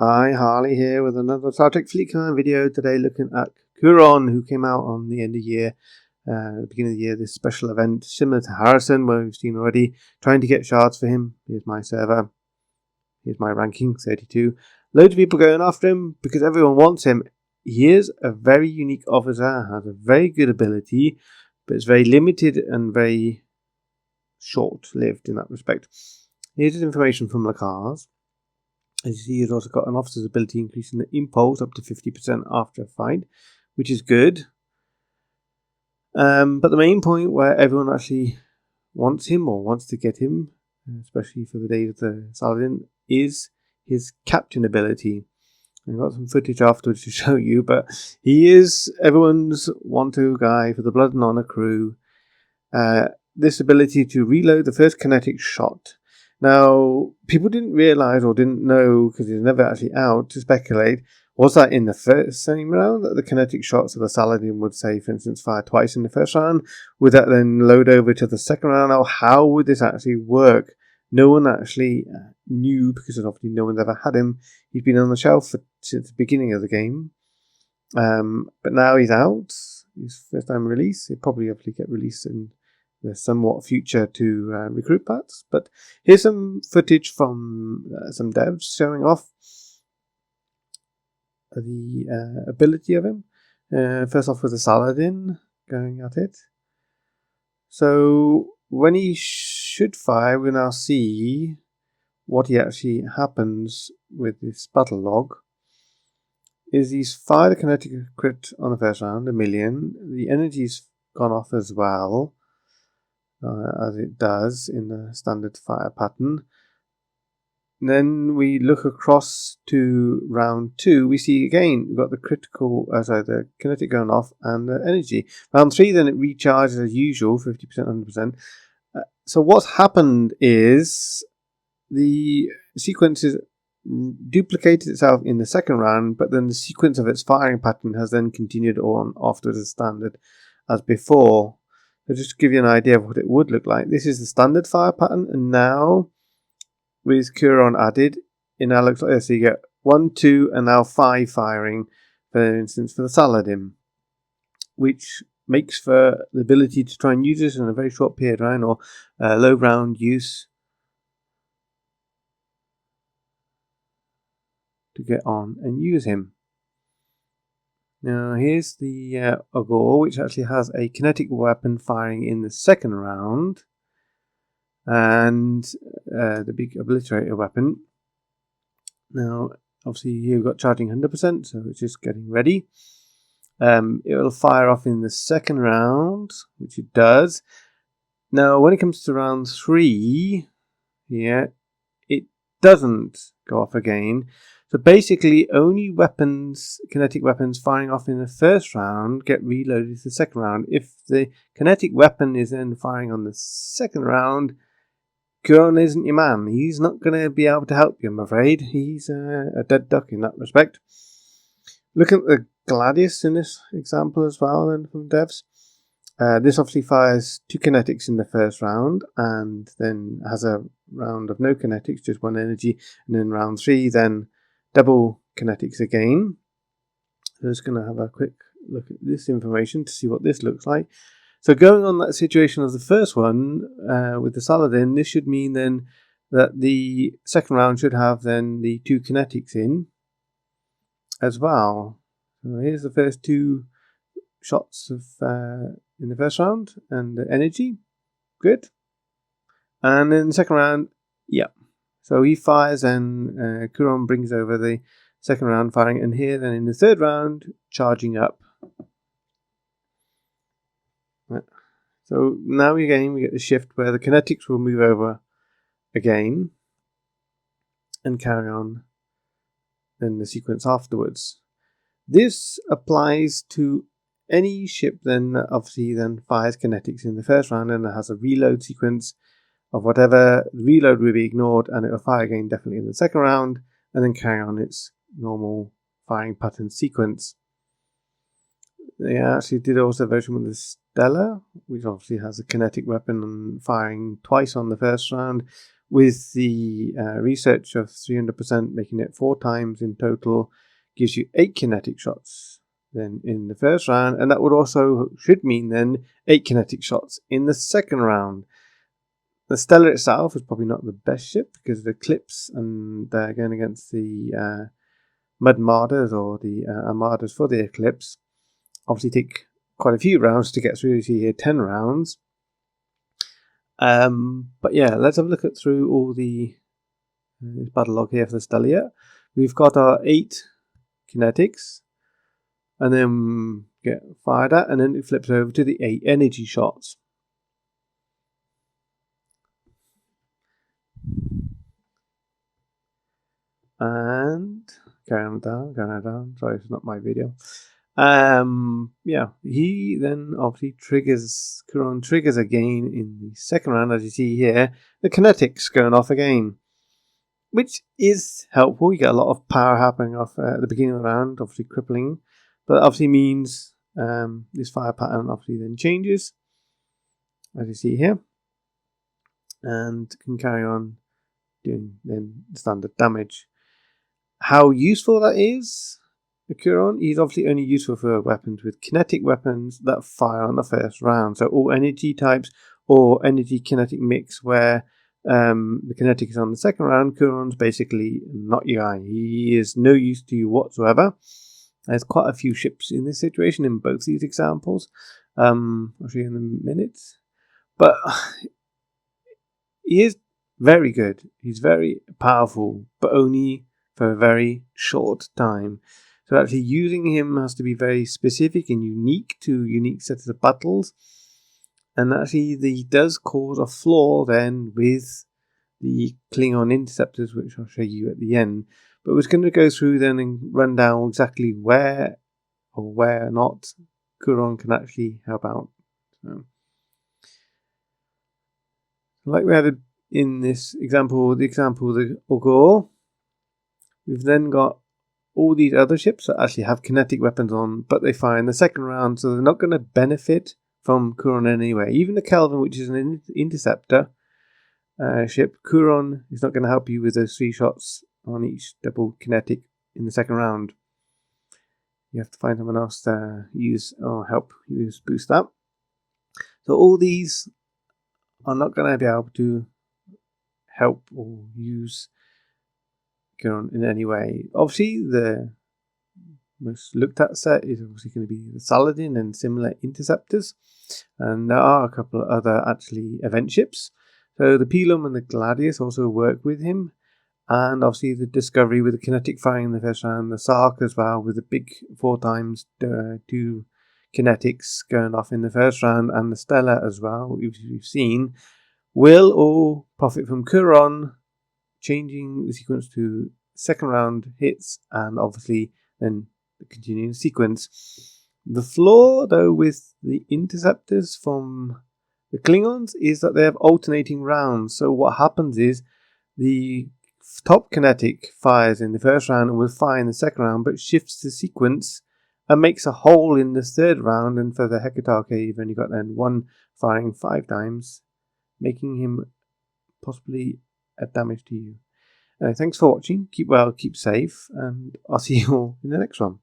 Hi, Harley here with another Star Trek Fleet Command video. Today looking at Kuron, who came out on the end of the year, beginning of the year, this special event similar to Harrison, where we've seen already, trying to get shards for him. Here's my server. Here's my ranking, 32. Loads of people going after him because everyone wants him. He is a very unique officer, has a very good ability, but it's very limited and very short-lived in that respect. Here's his information from Lacars. As you see, he's also got an officer's ability increasing the impulse up to 50% after a fight, which is good. But the main point where everyone actually wants him or wants to get him, especially for the days of the Saladin, is his captain ability. I've got some footage afterwards to show you, but he is everyone's want-to guy for the Blood and Honor crew. This ability to reload the first kinetic shot. Now, people didn't realise or didn't know, because it's never actually out, to speculate, was that in the same round that the kinetic shots of the Saladin would say, for instance, fire twice in the first round? Would that then load over to the second round? Or how would this actually work? No one actually knew, because obviously no one's ever had him. He's been on the shelf since the beginning of the game. But now he's out. His first time release. He'll probably obviously get released in the somewhat future to recruit packs. But here's some footage from some devs showing off the ability of him. First off with the Saladin going at it. So when he should fire, we now see what he actually happens with this battle log. Is he's fired a kinetic crit on the first round, 1,000,000. The energy's gone off as well. As it does in the standard fire pattern. Then we look across to round 2. We see again we've got the the kinetic going off and the energy. Round 3, then it recharges as usual, 50%, 100%. So what's happened is the sequence is duplicated itself in the second round, but then the sequence of its firing pattern has then continued on after the standard as before. So just to give you an idea of what it would look like, this is the standard fire pattern, and now with Kuron added, it now looks like this. So you get 1, 2, and now 5 firing, for instance, for the Saladin, which makes for the ability to try and use this in a very short period, right? Or low round use to get on and use him. Now here's the Ogor, which actually has a kinetic weapon firing in the second round, and the big obliterator weapon. Now obviously here we've got charging 100%, so it's just getting ready. It will fire off in the second round, which it does. Now when it comes to round 3, it doesn't go off again. So basically, only kinetic weapons firing off in the first round get reloaded to the second round. If the kinetic weapon is then firing on the second round, Kuron isn't your man. He's not going to be able to help you, I'm afraid. He's a dead duck in that respect. Look at the Gladius in this example as well, then from devs. This obviously fires 2 kinetics in the first round, and then has a round of no kinetics, just 1 energy, and then round 3, then double kinetics again. So I'm just going to have a quick look at this information to see what this looks like. So going on that situation of the first one with the Saladin, this should mean then that the second round should have then the 2 kinetics in as well. So here's the first 2 shots of in the first round, and the energy, good. And in the second round, so he fires, and Kuron brings over the second round firing, and here then in the third round, charging up. So now again we get the shift where the kinetics will move over again and carry on then the sequence afterwards. This applies to any ship then obviously then fires kinetics in the first round, and it has a reload sequence of whatever. The reload will be ignored, and it will fire again definitely in the second round, and then carry on its normal firing pattern sequence. They actually did also a version with the Stella, which obviously has a kinetic weapon and firing twice on the first round, with the research of 300%, making it 4 times in total, gives you 8 kinetic shots then in the first round, and that would also should mean then 8 kinetic shots in the second round. The Stellar itself is probably not the best ship because of the clips, and they're going against the Mud Martyrs or the Armadas for the Eclipse. Obviously take quite a few rounds to get through. You see here 10 rounds. But yeah, let's have a look at through all the battle log here for the Stellar. We've got our 8 kinetics, and then get fired at, and then it flips over to the 8 energy shots. And carrying down. Sorry, it's not my video. Yeah, he then obviously triggers, Kuron triggers again in the second round, as you see here, the kinetics going off again, which is helpful. You get a lot of power happening off at the beginning of the round, obviously crippling, but obviously means this fire pattern obviously then changes, as you see here, and can carry on doing then standard damage. How useful that is, the Kuron, is obviously only useful for weapons with kinetic weapons that fire on the first round. So all energy types or energy kinetic mix where the kinetic is on the second round, Kuron's basically not your guy. He is no use to you whatsoever. There's quite a few ships in this situation in both these examples. I'll show you in a minute. But he is very good. He's very powerful, but only for a very short time. So actually using him has to be very specific and unique to unique sets of battles. And actually he does cause a flaw then with the Klingon Interceptors, which I'll show you at the end. But we're going to go through then and run down exactly where or where not Kuron can actually help out. So, like we had in this example, the Ogor, we've then got all these other ships that actually have kinetic weapons on, but they fire in the second round, so they're not going to benefit from Kuron anyway. Even the Kelvin, which is an interceptor ship, Kuron is not going to help you with those 3 shots on each double kinetic in the second round. You have to find someone else to use or help you boost that. So all these are not going to be able to help or use Kuron in any way. Obviously, the most looked at set is obviously going to be the Saladin and similar interceptors, and there are a couple of other actually event ships. So the Pilum and the Gladius also work with him, and obviously the Discovery with the kinetic firing in the first round, the Sark as well with the big 4 times 2 kinetics going off in the first round, and the Stellar as well, which we've seen, will all profit from Kuron changing the sequence to second round hits, and obviously then the continuing sequence. The flaw though with the interceptors from the Klingons is that they have alternating rounds. So what happens is the top kinetic fires in the first round and will fire in the second round, but shifts the sequence and makes a hole in the third round. And for the Hecatarca, you've only got then 1 firing 5 times, making him possibly a damage to you. Thanks for watching. Keep well, keep safe, and I'll see you all in the next one.